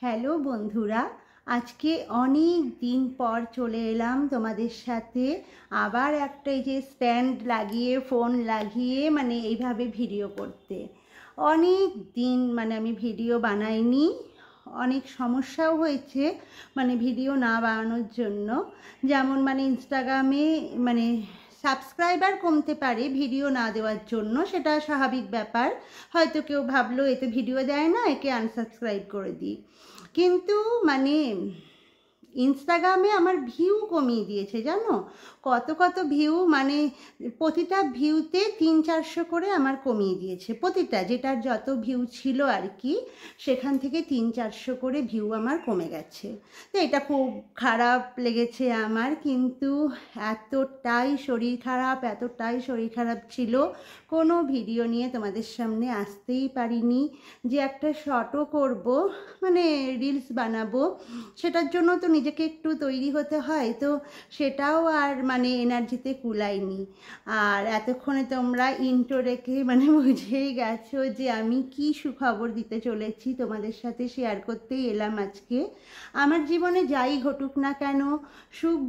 Hello বন্ধুরা, আজকে অনেক দিন পর চলে এলাম তোমাদের সাথে আবার একটা এই যে স্ট্যান্ড লাগিয়ে ফোন লাগিয়ে এইভাবে ভিডিও করতে। অনেক দিন আমি ভিডিও বানাইনি, অনেক সমস্যাও হয়েছে ভিডিও না বানানোর জন্য। যেমন ইনস্টাগ্রামে সাবস্ক্রাইবার কমতে পারে ভিডিও না দেওয়ার জন্য, সেটা স্বাভাবিক ব্যাপার। হয়তো কেউ ভাবলো এতে ভিডিও দেয় না, একে আনসাবস্ক্রাইব করে দিই। কিন্তু ইনস্টাগ্রামে আমার ভিউ কমিয়ে দিয়েছে, জানো? কত ভিউ, প্রতিটা ভিউতে 300-400 করে আমার কমিয়ে দিয়েছে। প্রতিটা যেটার যত ভিউ ছিল আর কি, সেখান থেকে 300-400 করে ভিউ আমার কমে গেছে। তো এটা খুব খারাপ লেগেছে আমার, কিন্তু এতটাই শরীর খারাপ ছিল, কোনো ভিডিও নিয়ে তোমাদের সামনে আসতেই পারিনি। যে একটা শর্টও করব, রিলস বানাবো, সেটার জন্য তো নিজেকে একটু তৈরি হতে হয়, তো সেটাও আর এনার্জিতে কুলায়নি। আর এতক্ষণে তোমরা ইন্ট্রো রেখে বুঝেই গেছো যে আমি কি সুখবর দিতে চলেছি, তোমাদের সাথে শেয়ার করতেই এলাম আজকে। আমার জীবনে যাই ঘটুক না কেন, সুখ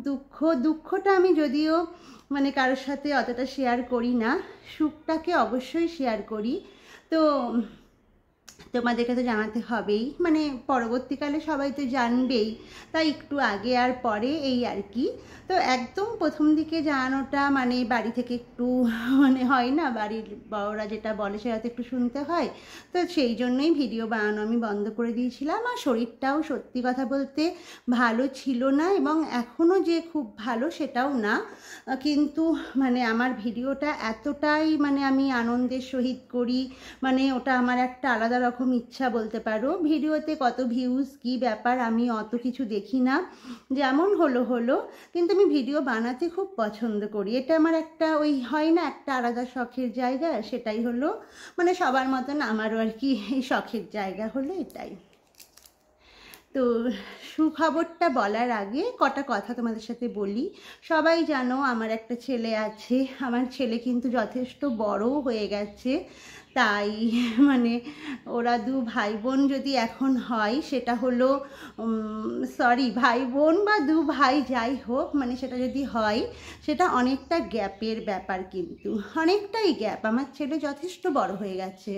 দুঃখটা আমি যদিও কারোর সাথে অতটা শেয়ার করি না, সুখটাকে অবশ্যই শেয়ার করি। তো তোমাদেরকে তো জানাতে হবেই, পরবর্তীকালে সবাই তো জানবেই, তাই একটু আগে আর পরে এই আর কি। তো একদম প্রথম দিকে জানানোটা বাড়ি থেকে একটু হয় না, বাড়ির বড়রা যেটা বলে সেটা তো একটু শুনতে হয়। তো সেই জন্যই ভিডিও বানানো আমি বন্ধ করে দিয়েছিলাম। আর শরীরটাও সত্যি কথা বলতে ভালো ছিল না, এবং এখনও যে খুব ভালো সেটাও না। কিন্তু আমার ভিডিওটা এতটাই আমি আনন্দের সহিত করি, ওটা আমার একটা আলাদা রকম ইচ্ছা বলতে পারো। ভিডিওতে কত ভিউজ কি ব্যাপার আমি অত কিছু দেখি না, যেমন হলো, কিন্তু আমি ভিডিও বানাতে খুব পছন্দ করি। এটা আমার একটা ওই হয় না একটা আলাদা শখের জায়গা, সেটাই হলো সবার মতন আমারও আর কি এই শখের জায়গা হলো এটাই। তো সুখবরটা বলার আগে কটা কথা তোমাদের সাথে বলি। সবাই জানো আমার একটা ছেলে আছে, আমার ছেলে কিন্তু যথেষ্ট বড়ও হয়ে গেছে। তাই ওরা দু ভাই বোন যদি এখন হয়, সেটা হলো ভাই বোন বা দু ভাই যাই হোক, সেটা যদি হয়, সেটা অনেকটা গ্যাপের ব্যাপার, কিন্তু অনেকটাই গ্যাপ। আমার ছেলে যথেষ্ট বড় হয়ে গেছে।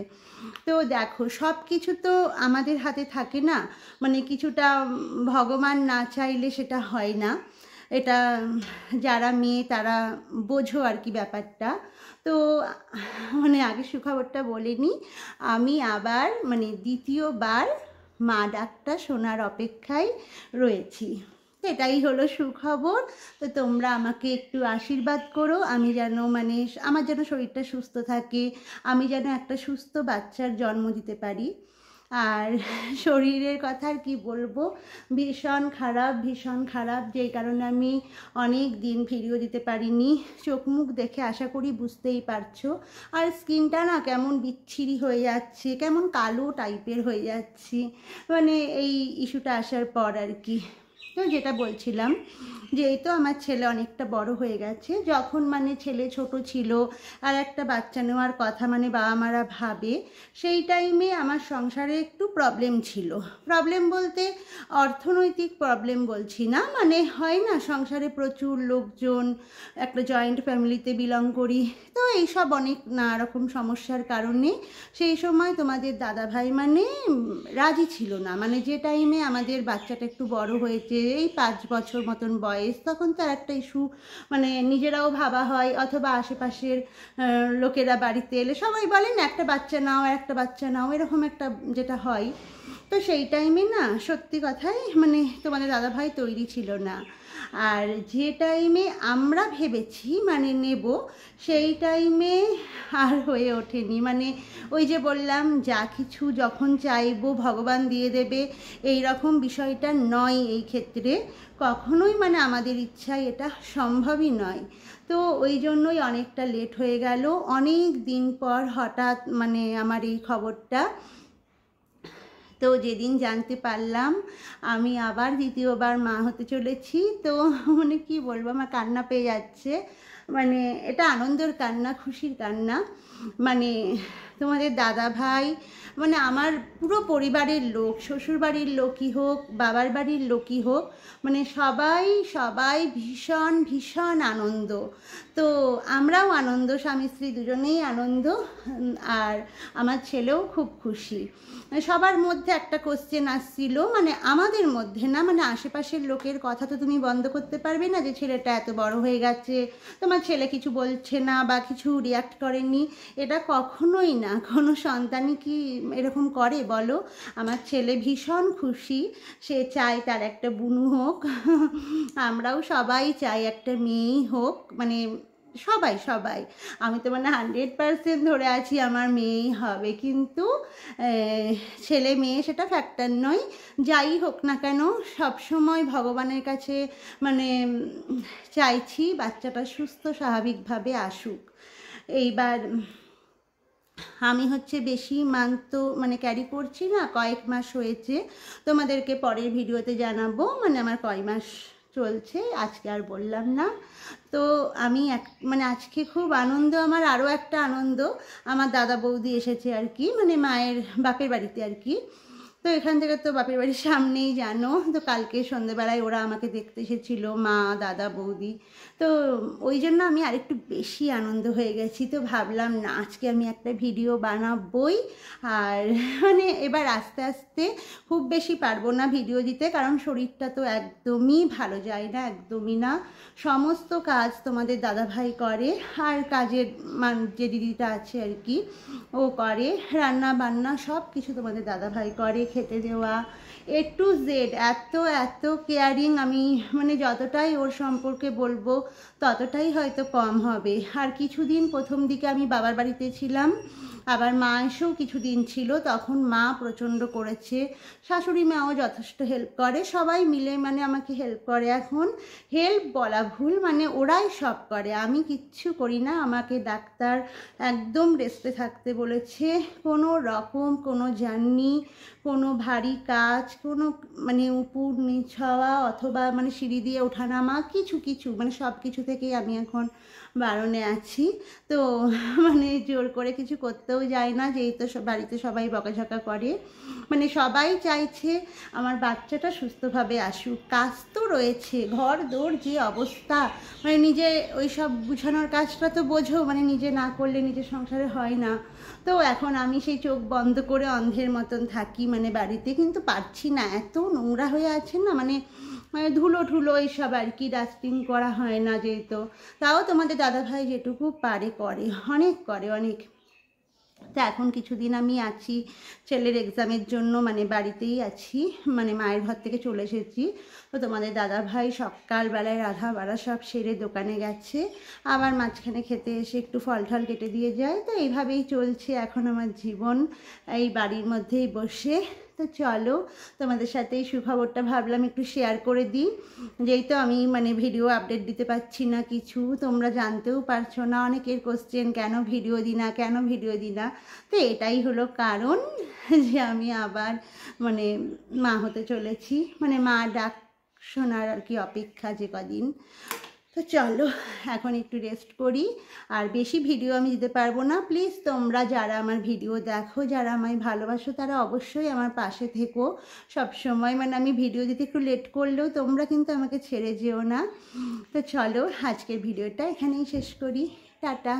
তো দেখো, সব কিছু তো আমাদের হাতে থাকে না, কিছুটা ভগবান না চাইলে সেটা হয় না। এটা যারা মেয়ে তারা বোঝো আর কি ব্যাপারটা। তো আগে সুখবরটা বলিনি, আমি আবার দ্বিতীয়বার মা ডাকটা শোনার অপেক্ষায় রয়েছি। এটাই হলো সুখবর। তো তোমরা আমাকে একটু আশীর্বাদ করো, আমি যেন আমার যেন শরীরটা সুস্থ থাকে, আমি যেন একটা সুস্থ বাচ্চার জন্ম দিতে পারি। আর শরীরের কথা আর কি বলবো, ভীষণ খারাপ, যেই কারণে আমি অনেক দিন ভিডিও দিতে পারিনি। চোখ মুখ দেখে আশা করি বুঝতেই পারছো। আর স্কিনটা না কেমন বিচ্ছিরি হয়ে যাচ্ছে, কেমন কালো টাইপের হয়ে যাচ্ছি এই ইস্যুটা আসার পর আর কি। তো যেটা বলছিলাম, যে এই তো আমার ছেলে অনেকটা বড় হয়ে গেছে। যখন ছেলে ছোট ছিল আর একটা বাচ্চা নেওয়ার কথা বাবা মারা ভাবে, সেই টাইমে আমার সংসারে একটু প্রবলেম ছিল। প্রবলেম বলতে অর্থনৈতিক প্রবলেম বলছি না, হয় না সংসারে প্রচুর লোকজন, একটা জয়েন্ট ফ্যামিলিতে বিলং করি, তো এইসব অনেক নানা রকম সমস্যার কারণে সেই সময় তোমাদের দাদাভাই রাজি ছিল না। যে টাইমে আমাদের বাচ্চাটা একটু বড় হয়েছে, এই 5 বছর মতন বয়স, তখন তার একটা ইস্যু নিজেরাও ভাবা হয়, অথবা আশেপাশের লোকেরা বাড়িতে এলে সবাই বলেন একটা বাচ্চা নাও, এরকম একটা যেটা হয়। তো সেই টাইমে না সত্যি কথাই তোমাদের দাদাভাই তৈরি ছিল না। আর যে টাইমে আমরা ভেবেছি নেব, সেই টাইমে আর হয়ে ওঠেনি। ওই যে বললাম, যা কিছু যখন চাইবো ভগবান দিয়ে দেবে, এই রকম বিষয়টা নয়। এই ক্ষেত্রে কখনোই আমাদের ইচ্ছায় এটা সম্ভবই নয়। তো ওই জন্যই অনেকটা লেট হয়ে গেল। অনেক দিন পর হঠাৎ আমার এই খবরটা। তো যেদিন জানতে পারলাম আমি আবার দ্বিতীয়বার মা হতে চলেছি, তো কি বলবো, আমার কান্না পেয়ে যাচ্ছে। মানে এটা আনন্দের কান্না, খুশির কান্না। মানে তোমাদের দাদা ভাই, মানে আমার পুরো পরিবারের লোক, শ্বশুরবাড়ির লোকই হোক, বাবার বাড়ির লোকই হোক, মানে সবাই সবাই ভীষণ ভীষণ আনন্দ। তো আমরাও আনন্দ, স্বামী স্ত্রী দুজনেই আনন্দ। আর আমার ছেলেও খুব খুশি। সবার মধ্যে একটা কোশ্চেন আসছিল, মানে আমাদের মধ্যে না, মানে আশেপাশের লোকের কথা তো তুমি বন্ধ করতে পারবে না যে ছেলেটা এত বড় হয়ে গেছে, তোমার ছেলে কিছু বলছে না বা কিছু রিয়াক্ট করেনি। এটা কখনোই না, কোনো সন্তানই কি এরকম করে বলো? আমার ছেলে ভীষণ খুশি, সে চায় তার একটা বুনু হোক। আমরাও সবাই চাই একটা মেয়েই হোক, মানে সবাই সবাই। আমি তো মানে 100% ধরে আছি আমার মেয়েই হবে, কিন্তু ছেলে মেয়ে সেটা ফ্যাক্টর নয়। যাই হোক না কেন, সবসময় ভগবানের কাছে মানে চাইছি বাচ্চাটা সুস্থ স্বাভাবিকভাবে আসুক। এইবার আমি হচ্ছে বেশি মান্থ মানে ক্যারি করছি না, কয়েক মাস হয়েছে। তোমাদেরকে পরের ভিডিওতে জানাবো মানে আমার কয় মাস চলছে, আজকে আর বললাম না। তো আমি মানে আজকে খুব আনন্দ, আমার আরও একটা আনন্দ, আমার দাদা বৌদি এসেছে আর কি, মানে মায়ের বাপের বাড়িতে আর কি। তো এখান থেকে তো বাপের বাড়ির সামনেই জানো, তো কালকে সন্ধ্যেবেলায় ওরা আমাকে দেখতে এসেছিলো, মা দাদা বৌদি। তো ওই জন্য আমি আরেকটু বেশি আনন্দ হয়ে গেছি। তো ভাবলাম না, আজকে আমি একটা ভিডিও বানাবই। আর মানে এবার আস্তে আস্তে, খুব বেশি পারবো না ভিডিও দিতে, কারণ শরীরটা তো একদমই ভালো যায় না, একদমই না। সমস্ত কাজ তোমাদের দাদাভাই করে, আর কাজের যে দিদিটা আছে আর কি, ও করে, রান্না বান্না সব কিছু তোমাদের দাদাভাই করে, খেতে দেওয়া A to Z, এত এত কেয়ারিং। আমি মানে যতটাই ওর সম্পর্কে বলবো ততটাই হয়তো কম হবে। আর কিছুদিন প্রথম দিকে আমি বাবার বাড়িতে ছিলাম, আবার মা এসেও কিছুদিন ছিল, তখন মা প্রচণ্ড করেছে, শাশুড়ি মাও যথেষ্ট হেল্প করে, সবাই মিলে মানে আমাকে হেল্প করে। এখন হেল্প বলা ভুল, মানে ওরাই সব করে, আমি কিচ্ছু করি না। আমাকে ডাক্তার একদম রেস্টে থাকতে বলেছে, কোনো রকম কোনো জার্নি, কোনো ভারী কাজ, কোনো মানে উপর নিচ হওয়া অথবা মানে সিঁড়ি দিয়ে ওঠানামা, কিছু মানে সব কিছু থেকেই আমি এখন বারণে আছি। তো মানে জোর করে কিছু করতেও যায় না, যেই তো বাড়িতে সবাই বকাঝকা করে। মানে সবাই চাইছে আমার বাচ্চাটা সুস্থভাবে আসুক। কাজ তো রয়েছে, ঘর দৌড় যে অবস্থা, মানে নিজে ওই সব গুছানোর কাজটা তো বোঝো, মানে নিজে না করলে নিজের সংসারে হয় না। তো এখন আমি সেই চোখ বন্ধ করে অন্ধের মতন থাকি মানে বাড়িতে, কিন্তু পারছি না, এত নোংরা হয়ে আছে না, মানে ধুলো ঠুলো এইসব আর কি, ডাস্টিং করা হয় না যেহেতু। তাও তোমাদের দাদাভাই যেটুকু পারে করে, অনেক করে অনেক। তো এখন কিছুদিন আমি আছি ছেলের এক্সামের জন্য, মানে বাড়িতেই আছি, মানে মায়ের ঘর থেকে চলে এসেছি। তো তোমাদের দাদাভাই সকালবেলায় রাধা বাড়া সব সেরে দোকানে গেছে, আবার মাঝখানে খেতে এসে একটু ফল ঠল কেটে দিয়ে যায়। তো এইভাবেই চলছে এখন আমার জীবন, এই বাড়ির মধ্যেই বসে। তো চলো তোমাদের সাথে এই সুখবরটা ভাবলাম একটু শেয়ার করে দিই, যেই তো আমি মানে ভিডিও আপডেট দিতে পারছি না কিছু, তোমরা জানতেও পারছো না, অনেকের কোশ্চেন কেন ভিডিও দিই না, কেন ভিডিও দিই না। তো এটাই হলো কারণ যে আমি আবার মানে মা হতে চলেছি, মানে মা ডাক শোনার আর কি অপেক্ষা যে কদিন। তো চলো এখন একটু রেস্ট করি, আর বেশি ভিডিও আমি দিতে পারবো না। প্লিজ তোমরা যারা আমার ভিডিও দেখো, যারা আমায় ভালোবাসো, তারা অবশ্যই আমার পাশে থেকো সব সময়। মানে আমি ভিডিও দিতে একটু লেট করলেও তোমরা কিন্তু আমাকে ছেড়ে যেও না। তো চলো আজকের ভিডিওটা এখানেই শেষ করি, টাটা।